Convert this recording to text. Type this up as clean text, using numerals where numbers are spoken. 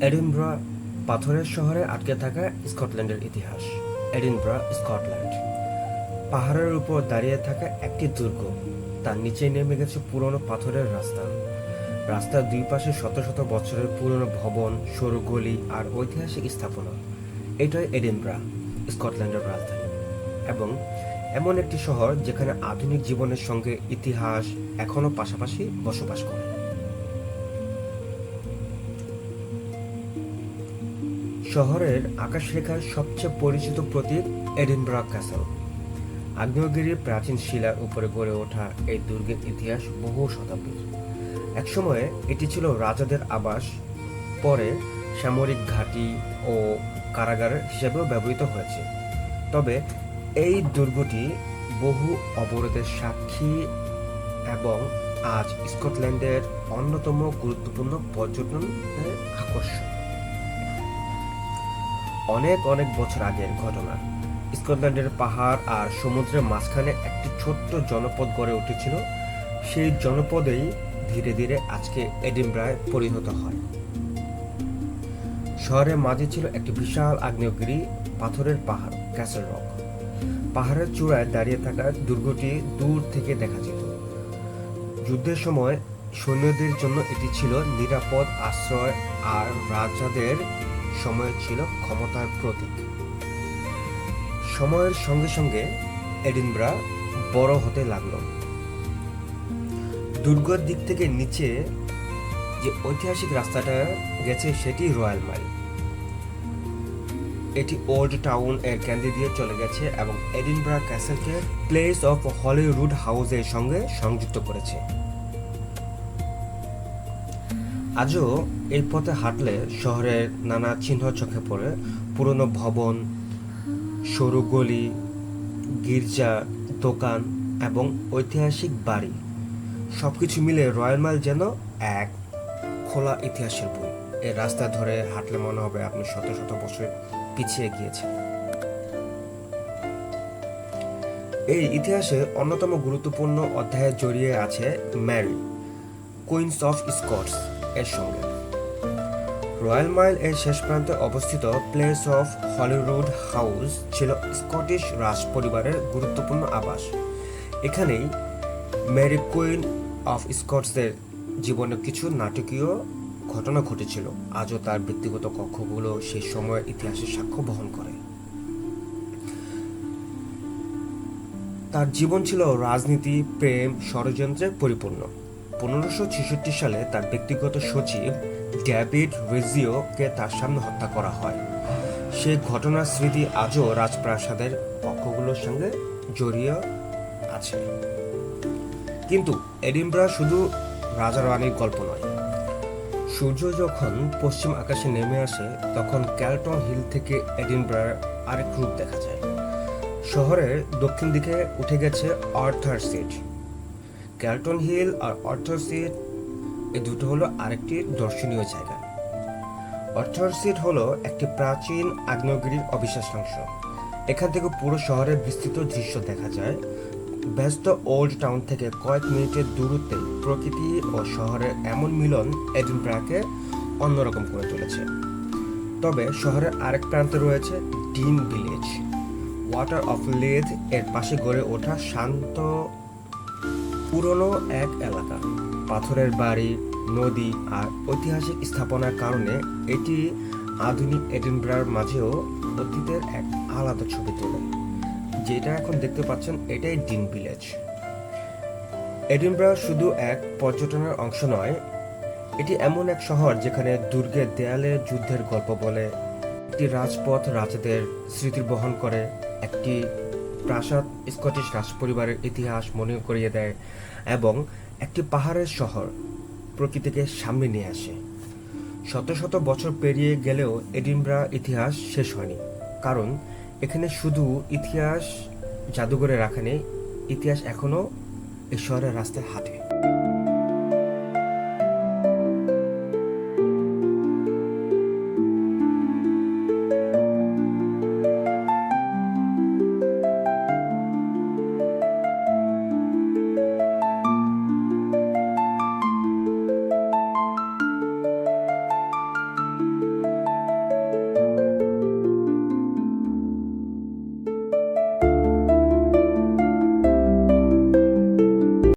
Edinburgh পাথরের শহরে আটকে থাকা স্কটল্যান্ডের ইতিহাস। Edinburgh, Scotland. পাহাড়ের উপর দাঁড়িয়ে থাকা একটি দুর্গ, তার নিচে নেমে গেছে পুরনো পাথরের রাস্তা। রাস্তার দুই পাশে শত শত বছরের পুরনো ভবন, সরু গলি আর ঐতিহাসিক স্থাপনা। এটাই এডিনব্রা, স্কটল্যান্ডের রাজধানী, এবং এমন একটি শহর যেখানে আধুনিক জীবনের সঙ্গে ইতিহাস এখনো পাশাপাশি বসবাস করে। শহরের আকাশরেখার সবচেয়ে পরিচিত প্রতীক এডিনব্রা ক্যাসল। আগ্নেয়গিরির প্রাচীন শিলার উপরে গড়ে ওঠা এই দুর্গের ইতিহাস বহু শতাব্দীর। একসময়ে এটি ছিল রাজাদের আবাস, পরে সামরিক ঘাঁটি ও কারাগার হিসেবেও ব্যবহৃত হয়েছে। তবে এই দুর্গটি বহু অবরোধের সাক্ষী এবং আজ স্কটল্যান্ডের অন্যতম গুরুত্বপূর্ণ পর্যটনের আকর্ষণ। অনেক অনেক বছর আগের ঘটনা। স্কটল্যান্ডের পাহাড় আর সমুদ্রের মাঝখানে একটি ছোট্ট জনপদ গড়ে উঠেছিল। সেই জনপদেই ধীরে ধীরে আজকে এডিনব্রায় পরিণত হয়। শহরের মাঝে ছিল একটি বিশাল আগ্নেয়গিরি, পাথরের পাহাড়, ক্যাসল রক। পাহাড়ের চূড়ায় দাঁড়িয়ে থাকা দুর্গটি দূর থেকে দেখা যেত। যুদ্ধের সময় সৈন্যদের জন্য এটি ছিল নিরাপদ আশ্রয়, আর রাজাদের সময় ছিল ক্ষমতার প্রতীক। সময়ের সঙ্গে সঙ্গে এডিনব্রা বড় হতে লাগলো। দুর্গের দিক থেকে নিচে যে ঐতিহাসিক রাস্তাটা গেছে সেটি রয়্যাল মাইল। এটি ওল্ড টাউন এর কেন্দ্র দিয়ে চলে গেছে এবং এডিনব্রা ক্যাসেলকে প্লেস অফ হলিউড হাউসের সঙ্গে সংযুক্ত করেছে। আজও এই পথে হাঁটলে শহরের নানা চিহ্ন চোখে পড়ে। পুরনো ভবন, সরু গলি, গির্জা, দোকান এবং ঐতিহাসিক বাড়ি, সবকিছু মিলে রয়্যাল মাইল যেন এক খোলা ইতিহাসের বই। এই রাস্তা ধরে হাঁটলে মনে হবে আপনি শত শত বছর পিছিয়ে গিয়েছেন। এই ইতিহাসে অন্যতম গুরুত্বপূর্ণ অধ্যায়ে জড়িয়ে আছে ম্যারি, কুইন্স অফ স্কটস এর সঙ্গে। রয়্যাল মাইল এর শেষ প্রান্তে অবস্থিত প্লেস অফ হলিউড হাউস ছিল স্কটিশ রাজ পরিবারের গুরুত্বপূর্ণ আবাস। এখানেই ম্যারি, কুইন অফ স্কটসের জীবনে কিছু নাটকীয় ঘটনা ঘটেছিল। আজও তার ব্যক্তিগত কক্ষগুলো সেই সময়ের ইতিহাসের সাক্ষ্য বহন করে। তার জীবন ছিল রাজনীতি, প্রেম, ষড়যন্ত্রে পরিপূর্ণ। 1566 সালে তার ব্যক্তিগত সচিব ডেভিড রিজিওকে তার সামনে হত্যা করা হয়। সেই ঘটনার স্মৃতি আজও রাজপ্রাসাদের কক্ষগুলোর সঙ্গে জড়িয়ে আছে। কিন্তু এডিনব্রা শুধু রাজা রানীর গল্প নয়। সূর্য যখন পশ্চিম আকাশে নেমে আসে তখন ক্যালটন হিল থেকে এডিনব্রার আরেক রূপ দেখা যায়। শহরের দক্ষিণ দিকে উঠে গেছে আর্থার সিট। ক্যালটন হিল আর আর্থার সিট এই দুটো হলো আরেকটি দর্শনীয় জায়গা। আর্থার সিট হলো একটি প্রাচীন আগ্নেয়গিরির অবিশ্বাসাংশ। এখান থেকে পুরো শহরের বিস্তৃত দৃশ্য দেখা যায়। ব্যস্ত ওল্ড টাউন থেকে কয়েক মিনিটের দূরত্বে প্রকৃতি ও শহরের এমন মিলন এডিনব্রাকে অন্যরকম করে তুলেছে। তবে শহরের আরেক প্রান্তে রয়েছে ডিন ভিলেজ, ওয়াটার অফ লেথ এর পাশে গড়ে ওঠা শান্ত পুরনো এক এলাকা। পাথরের বাড়ি, নদী আর ঐতিহাসিক স্থাপনার কারণে এটি আধুনিক এডিনব্রার মাঝেও অতীতের এক আলাদা ছবি তোলে। যেটা এখন দেখতে পাচ্ছেন এটাই ডিন ভিলেজ। এডিনব্রা শুধু এক পর্যটনের অংশ নয়, এটি এমন এক শহর যেখানে দুর্গের দেয়ালে যুদ্ধের গল্প বলে, একটি রাজপথ রাজাদের স্মৃতি বহন করে, একটি প্রাসাদ স্কটিশ রাজপরিবারের ইতিহাস মনে করিয়ে দেয়, এবং একটি পাহাড়ের শহর প্রকৃতিকে সামনে নিয়ে আসে। শত শত বছর পেরিয়ে গেলেও এডিনব্রা ইতিহাস শেষ হয়নি, কারণ এখানে শুধু ইতিহাস জাদুঘরে রাখা নেই, ইতিহাস এখনো এই শহরের রাস্তায় হাঁটে।